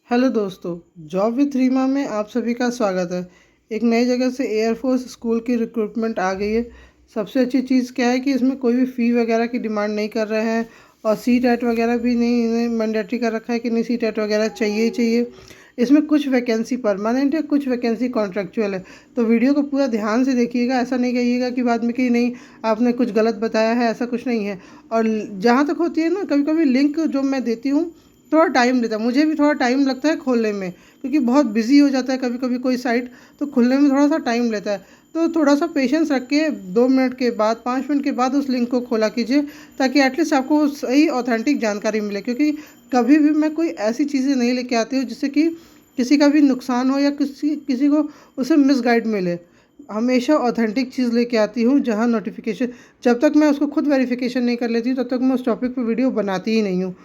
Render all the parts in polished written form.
Hello दोस्तों, job with Reema में आप सभी का स्वागत है। एक नई जगह से एयरफोर्स स्कूल की रिक्रूटमेंट आ गई है। सबसे अच्छी चीज़ क्या है कि इसमें कोई भी फ़ी वगैरह की डिमांड नहीं कर रहे हैं और सी टेट वगैरह भी नहीं मैंडेटरी कर रखा है कि नहीं सी टेट वगैरह चाहिए ही चाहिए। इसमें कुछ वैकेंसी परमानेंट है, कुछ वैकेंसी कॉन्ट्रेक्चुअल है। तो वीडियो को पूरा ध्यान से देखिएगा, ऐसा नहीं कहिएगा कि बाद में कि नहीं आपने कुछ गलत बताया है, ऐसा कुछ नहीं है। और जहाँ तक होती है ना, कभी कभी लिंक जो मैं देती हूँ थोड़ा टाइम लेता है, मुझे भी थोड़ा टाइम लगता है खोलने में, क्योंकि बहुत बिजी हो जाता है कभी कभी कोई साइट, तो खुलने में थोड़ा सा टाइम लेता है। तो थोड़ा सा पेशेंस रख के 2 मिनट के बाद 5 मिनट के बाद उस लिंक को खोला कीजिए, ताकि एटलीस्ट आपको सही ऑथेंटिक जानकारी मिले। क्योंकि कभी भी मैं कोई ऐसी चीज़ें नहीं लेके आती हूँ जिससे कि किसी का भी नुकसान हो या किसी किसी को उसे मिसगाइड मिले। हमेशा ऑथेंटिक चीज़ लेके आती हूँ, जहाँ नोटिफिकेशन, जब तक मैं उसको खुद वेरिफिकेशन नहीं कर लेती तब तक मैं उस टॉपिक पर वीडियो बनाती ही नहीं हूँ।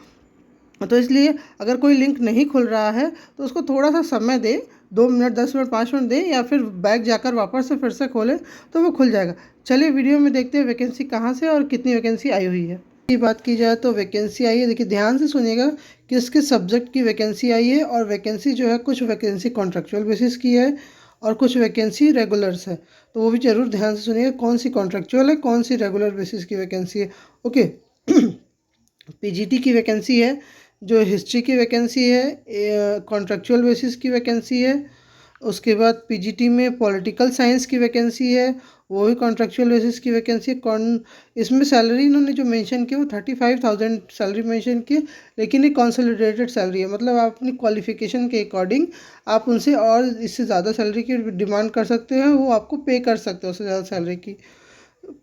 तो इसलिए अगर कोई लिंक नहीं खुल रहा है तो उसको थोड़ा सा समय दें, 2 मिनट 10 मिनट 5 मिनट दें, या फिर बैक जाकर वापस से फिर से खोलें तो वो खुल जाएगा। चलिए वीडियो में देखते हैं वैकेंसी कहाँ से और कितनी वैकेंसी आई हुई है। की बात की जाए तो वैकेंसी आई है, देखिए ध्यान से सुनिएगा, किस किस सब्जेक्ट की वैकेंसी आई है। और वैकेंसी जो है, कुछ वैकेंसी कॉन्ट्रेक्चुअल बेसिस की है और कुछ वैकेंसी रेगुलर्स है। तो वो भी ज़रूर ध्यान से सुनिएगा, कौन सी कॉन्ट्रेक्चुअल है, कौन सी रेगुलर बेसिस की वैकेंसी है। ओके। पीजीटी की वैकेंसी है, जो हिस्ट्री की वैकेंसी है, कॉन्ट्रेक्चुअल बेसिस की वैकेंसी है। उसके बाद पीजीटी में पॉलिटिकल साइंस की वैकेंसी है, वो भी कॉन्ट्रेक्चुअल बेसिस की वैकेंसी है। कौन इसमें सैलरी इन्होंने जो मेंशन की वो 35,000 सैलरी मेंशन की, लेकिन ये कंसोलिडेटेड सैलरी है। मतलब आप अपनी क्वालिफिकेशन के अकॉर्डिंग आप उनसे और इससे ज़्यादा सैलरी की डिमांड कर सकते हैं, वो आपको पे कर सकते हो उससे ज़्यादा सैलरी की।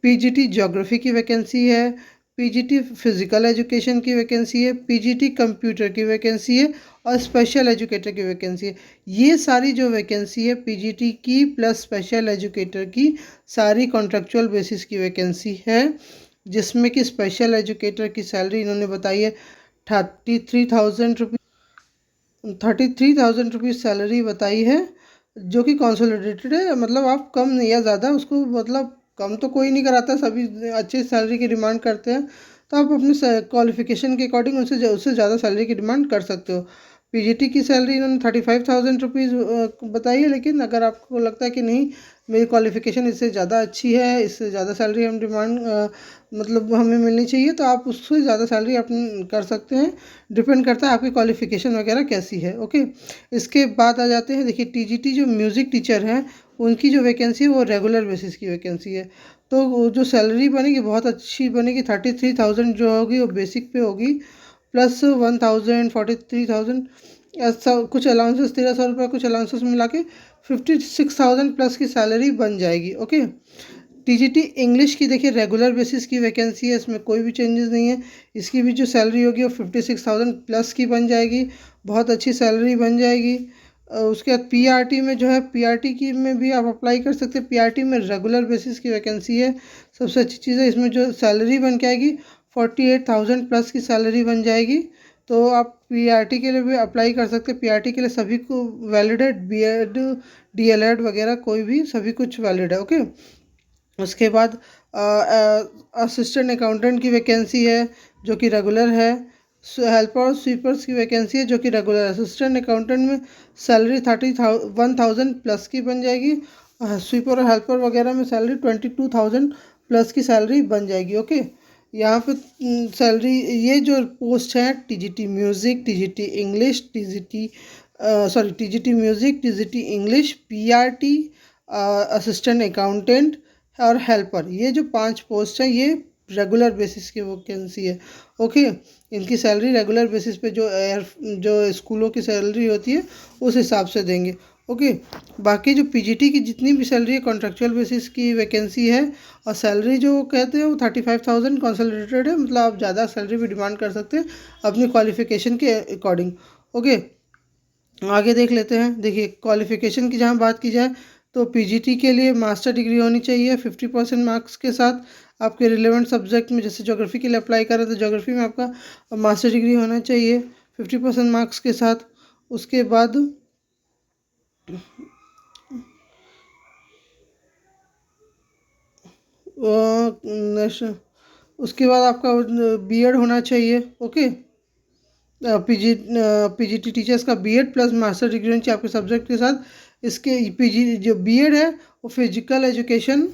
पीजीटी ज्योग्राफी की वैकेंसी है, पीजीटी फिजिकल एजुकेशन की वैकेंसी है, पीजीटी कंप्यूटर की वैकेंसी है और स्पेशल एजुकेटर की वैकेंसी है। ये सारी जो वैकेंसी है पीजीटी की प्लस स्पेशल एजुकेटर की, सारी कॉन्ट्रेक्चुअल बेसिस की वैकेंसी है। जिसमें कि स्पेशल एजुकेटर की सैलरी इन्होंने बताई है 33,000 रुपीज़, 33,000 रुपीज़ सैलरी बताई है, जो कि कंसोलिडेटेड है। मतलब आप कम या ज़्यादा उसको, मतलब कम तो कोई नहीं कराता, सभी अच्छी सैलरी की डिमांड करते हैं। तो आप अपने क्वालिफिकेशन के अकॉर्डिंग उससे ज़्यादा सैलरी की डिमांड कर सकते हो। पीजीटी की सैलरी इन्होंने 35,000 रुपीज़ बताई है, लेकिन अगर आपको लगता है कि नहीं मेरी क्वालिफिकेशन इससे ज़्यादा अच्छी है, इससे ज़्यादा सैलरी हम डिमांड मतलब हमें मिलनी चाहिए, तो आप उससे ज़्यादा सैलरी आप कर सकते हैं। डिपेंड करता है आपकी क्वालिफिकेशन वगैरह कैसी है। ओके। इसके बाद आ जाते हैं, देखिए टीजीटी जो म्यूज़िक टीचर हैं उनकी जो वैकेंसी है वो रेगुलर बेसिस की वैकेंसी है। तो वो जो सैलरी बनेगी बहुत अच्छी बनेगी, 33,000 जो होगी वो बेसिक पे होगी, प्लस 1,000 43,000 ऐसा कुछ अलाउंसेस, 1,300 रुपये कुछ अलाउंसेस मिला के 56,000 प्लस की सैलरी बन जाएगी। ओके। टीजीटी इंग्लिश की देखिए रेगुलर बेसिस की वैकेंसी है, इसमें कोई भी चेंजेस नहीं है। इसकी भी जो सैलरी होगी वो 56,000 प्लस की बन जाएगी, बहुत अच्छी सैलरी बन जाएगी। उसके बाद पीआरटी में जो है, पीआरटी की में भी आप अप्लाई कर सकते हैं। पीआरटी में रेगुलर बेसिस की वैकेंसी है। सबसे अच्छी चीज़ है इसमें जो सैलरी बन के आएगी 48,000 प्लस की सैलरी बन जाएगी। तो आप पीआरटी के लिए भी अप्लाई कर सकते हैं। पीआरटी के लिए सभी को वैलिड है, बीएड डीएलएड वगैरह कोई भी सभी कुछ वैलिड है। ओके। उसके बाद असिस्टेंट अकाउंटेंट की वैकेंसी है, जो कि रेगुलर है। हेल्पर और स्वीपर्स की वैकेंसी है, जो कि रेगुलर है। असिस्टेंट अकाउंटेंट में सैलरी 1,000 प्लस की बन जाएगी। स्वीपर और हेल्पर वगैरह में सैलरी 22,000 प्लस की सैलरी बन जाएगी। ओके। यहाँ पे सैलरी, ये जो पोस्ट हैं TGT music, TGT English, TGT music, TGT English, PRT, assistant accountant और हेल्पर, ये जो 5 पोस्ट हैं ये रेगुलर बेसिस की वैकेंसी है। ओके। इनकी सैलरी रेगुलर बेसिस पे जो स्कूलों की सैलरी होती है उस हिसाब से देंगे। ओके। बाकी जो पीजीटी की जितनी भी सैलरी है कॉन्ट्रेक्चुअल बेसिस की वैकेंसी है, और सैलरी जो कहते हैं वो 35,000 कंसोलिडेटेड है। मतलब आप ज़्यादा सैलरी भी डिमांड कर सकते हैं अपनी क्वालिफिकेशन के अकॉर्डिंग। ओके। आगे देख लेते हैं। देखिए क्वालिफ़िकेशन की जहाँ बात की जाए तो पीजीटी के लिए मास्टर डिग्री होनी चाहिए 50% मार्क्स के साथ। आपके रिलेवेंट सब्जेक्ट में, जैसे ज्योग्राफी के लिए अप्लाई करें तो ज्योग्राफी में आपका मास्टर डिग्री होना चाहिए 50% मार्क्स के साथ। उसके बाद उसके बाद आपका बीएड होना चाहिए। ओके। पीजीटी टीचर्स का बीएड प्लस मास्टर डिग्री होनी चाहिए आपके सब्जेक्ट के साथ। इसके पीजी जो बीएड है वो फिजिकल एजुकेशन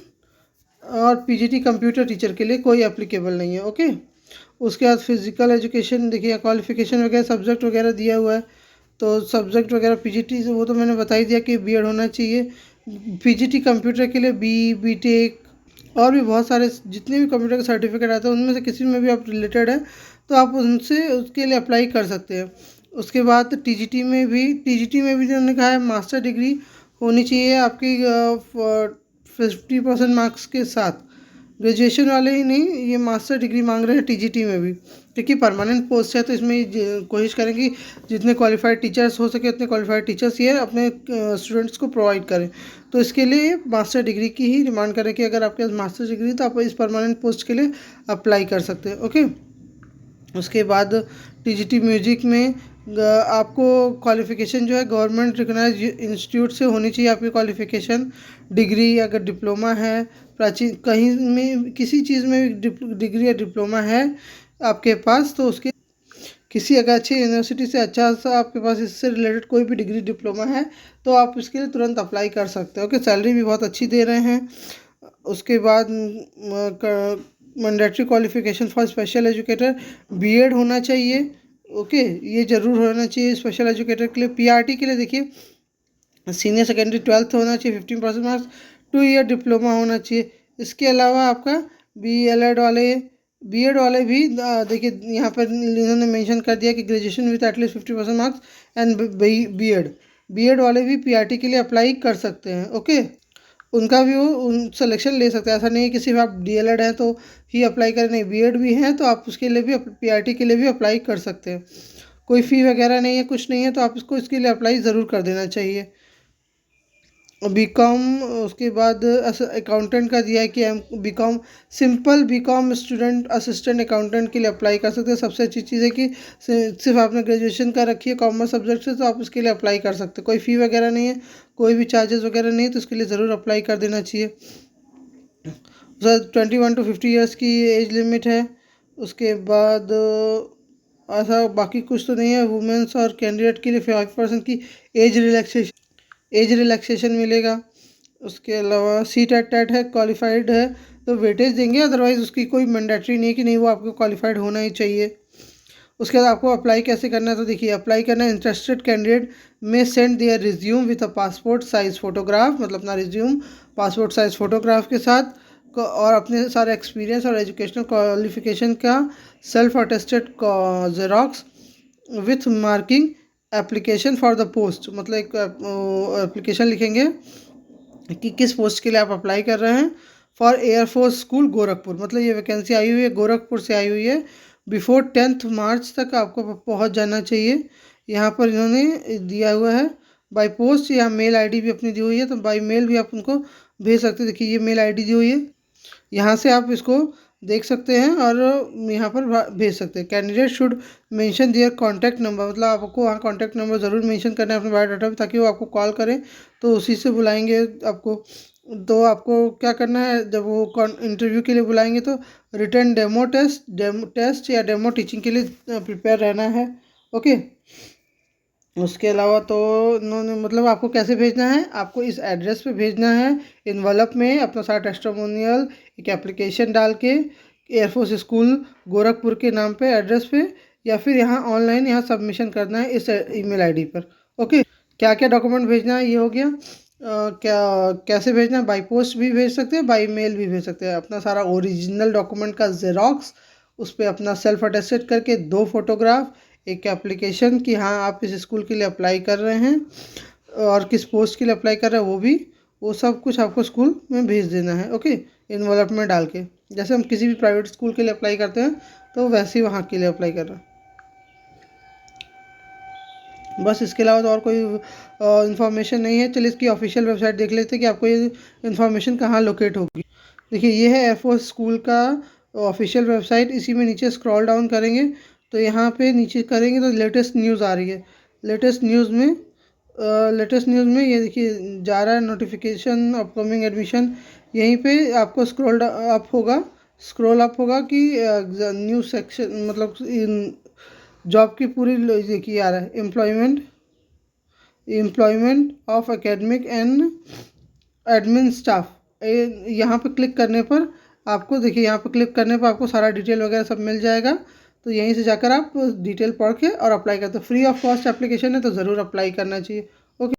और पीजीटी कंप्यूटर टीचर के लिए कोई एप्लीकेबल नहीं है। ओके, उसके बाद फिजिकल एजुकेशन देखिए क्वालिफिकेशन वगैरह सब्जेक्ट वगैरह दिया हुआ है। तो सब्जेक्ट वगैरह पीजीटी वो तो मैंने बता ही दिया कि बीएड होना चाहिए। पीजीटी कंप्यूटर के लिए बीटेक और भी बहुत सारे जितने भी कंप्यूटर के सर्टिफिकेट आते हैं उनमें से किसी में भी आप रिलेटेड है तो आप उनसे उसके लिए अप्लाई कर सकते हैं। उसके बाद टीजीटी में भी उन्होंने कहा है मास्टर डिग्री होनी चाहिए आपकी 50% मार्क्स के साथ। ग्रेजुएशन वाले ही नहीं, ये मास्टर डिग्री मांग रहे हैं टीजीटी में भी, क्योंकि परमानेंट पोस्ट है तो इसमें कोशिश करेंगे जितने क्वालिफाइड टीचर्स हो सके उतने क्वालिफाइड टीचर्स ये अपने स्टूडेंट्स को प्रोवाइड करें। तो इसके लिए मास्टर डिग्री की ही डिमांड करें कि अगर आपके पास मास्टर डिग्री तो आप इस परमानेंट पोस्ट के लिए अप्लाई कर सकते हैं। ओके, उसके बाद टीजीटी म्यूजिक में आपको क्वालिफ़िकेशन जो है गवर्नमेंट रिकॉग्नाइज इंस्टीट्यूट से होनी चाहिए आपकी क्वालिफ़िकेशन। डिग्री अगर डिप्लोमा है प्राचीन कहीं में किसी चीज़ में डिग्री या डिप्लोमा है आपके पास तो उसके किसी अगर अच्छी यूनिवर्सिटी से अच्छा सा आपके पास इससे रिलेटेड कोई भी डिग्री डिप्लोमा है तो आप इसके लिए तुरंत अप्लाई कर सकते हो। ओके, सैलरी भी बहुत अच्छी दे रहे हैं। उसके बाद mandatory qualification for special educator BEd होना चाहिए। ओके, ये ज़रूर होना चाहिए स्पेशल एजुकेटर के लिए। पीआरटी के लिए देखिए सीनियर सेकेंडरी 12th होना चाहिए 15% मार्क्स, 2 ईयर डिप्लोमा होना चाहिए। इसके अलावा आपका बीएड वाले भी देखिए यहाँ पर इन्होंने मेंशन कर दिया कि graduation with at least 50% marks and BEd वाले भी पीआरटी के लिए अप्लाई कर सकते हैं। ओके, उनका भी वो उन सिलेक्शन ले सकते हैं। ऐसा नहीं है कि सिर्फ आप डीएलएड हैं तो ही अप्लाई करें, नहीं, बीएड भी हैं तो आप उसके लिए भी पीआरटी के लिए भी अप्लाई कर सकते हैं। कोई फ़ी वगैरह नहीं है, कुछ नहीं है, तो आप इसको इसके लिए अप्लाई ज़रूर कर देना चाहिए। बीकॉम उसके बाद अकाउंटेंट का दिया है कि हम BCom simple BCom student assistant accountant के लिए अप्लाई कर सकते हैं। सबसे अच्छी चीज़ है कि सिर्फ आपने ग्रेजुएशन का रखी है कॉमर्स सब्जेक्ट से तो आप उसके लिए अप्लाई कर सकते हैं। कोई फ़ी वगैरह नहीं है, कोई भी चार्जेस वगैरह नहीं है, तो उसके लिए ज़रूर अप्लाई कर देना चाहिए। 21 to 50 ईयर्स की एज लिमिट है। उसके बाद ऐसा बाकी कुछ तो नहीं है। वुमेंस और कैंडिडेट के लिए 5% की एज रिलैक्सेशन मिलेगा। उसके अलावा सीट एट टेट है, क्वालिफाइड है तो वेटेज देंगे, अदरवाइज़ उसकी कोई मैंडेटरी नहीं है कि नहीं वो आपको क्वालिफाइड होना ही चाहिए। उसके बाद आपको अप्लाई कैसे करना है तो देखिए अप्लाई करना है। इंटरेस्टेड कैंडिडेट में send their resume with a passport size photograph, मतलब अपना रिज्यूम पासपोर्ट साइज़ फ़ोटोग्राफ के साथ और अपने सारे एक्सपीरियंस और एजुकेशनल क्वालिफिकेशन का self attested xerox with marking application for the post, मतलब एक एप्लीकेशन लिखेंगे कि किस पोस्ट के लिए आप अप्लाई कर रहे हैं। फॉर एयरफोर्स स्कूल गोरखपुर, मतलब ये वैकेंसी आई हुई है गोरखपुर से आई हुई है। बिफोर 10th मार्च तक आपको पहुंच जाना चाहिए। यहाँ पर इन्होंने दिया हुआ है बाय पोस्ट या मेल आईडी भी अपनी दी हुई है, तो बाय मेल भी आप उनको भेज सकते हैं। देखिए ये मेल आईडी दी हुई है, यहाँ से आप इसको देख सकते हैं और यहाँ पर भेज सकते हैं। Candidate should mention their contact number, मतलब आपको वहाँ कॉन्टैक्ट नंबर ज़रूर मेंशन करना है अपने बायोडाटा में ताकि वो आपको कॉल करें तो उसी से बुलाएंगे आपको। तो आपको क्या करना है, जब वो इंटरव्यू के लिए बुलाएंगे तो रिटर्न डेमो टेस्ट या डेमो टीचिंग के लिए प्रिपेयर रहना है। ओके, उसके अलावा तो उन्होंने मतलब आपको कैसे भेजना है, आपको इस एड्रेस पे भेजना है इन्वलप में अपना सारा टेस्टिमोनियल एक एप्लीकेशन डाल के एयरफोर्स स्कूल गोरखपुर के नाम पे एड्रेस पे, या फिर यहाँ ऑनलाइन यहाँ सबमिशन करना है इस ईमेल आईडी पर। ओके, क्या क्या डॉक्यूमेंट भेजना है ये हो गया। क्या कैसे भेजना है, बाई पोस्ट भी भेज सकते हैं, बाई मेल भी भेज सकते हैं। अपना सारा ओरिजिनल डॉक्यूमेंट का जेरोक्स, उस पर अपना सेल्फ अटेस्टेड करके 2 फोटोग्राफ, एक एप्लीकेशन कि हाँ आप इस स्कूल के लिए अप्लाई कर रहे हैं और किस पोस्ट के लिए अप्लाई कर रहे हैं वो सब कुछ आपको स्कूल में भेज देना है। ओके, इन्वॉल्व में डाल के, जैसे हम किसी भी प्राइवेट स्कूल के लिए अप्लाई करते हैं तो वैसे ही वहाँ के लिए अप्लाई कर रहे हैं। बस इसके अलावा तो और कोई इन्फॉर्मेशन नहीं है। चलिए इसकी ऑफिशियल वेबसाइट देख लेते हैं कि आपको ये इन्फॉर्मेशन कहाँ लोकेट होगी। देखिए ये है एयरफोर्स स्कूल का ऑफिशियल वेबसाइट। इसी में नीचे स्क्रॉल डाउन करेंगे तो यहाँ पे नीचे करेंगे तो लेटेस्ट न्यूज़ आ रही है। लेटेस्ट न्यूज़ में ये देखिए जा रहा है नोटिफिकेशन अपकमिंग एडमिशन। यहीं पे आपको स्क्रॉल अप होगा कि न्यूज़ सेक्शन, मतलब जॉब की पूरी देखिए आ रहा है, employment of academic and admin staff. यहाँ पे क्लिक करने पर आपको देखिए, यहाँ पे क्लिक करने पर आपको सारा डिटेल वगैरह सब मिल जाएगा। तो यहीं से जाकर आप डिटेल पढ़ के और अप्लाई करते, फ्री ऑफ कॉस्ट एप्लीकेशन है तो ज़रूर अप्लाई करना चाहिए।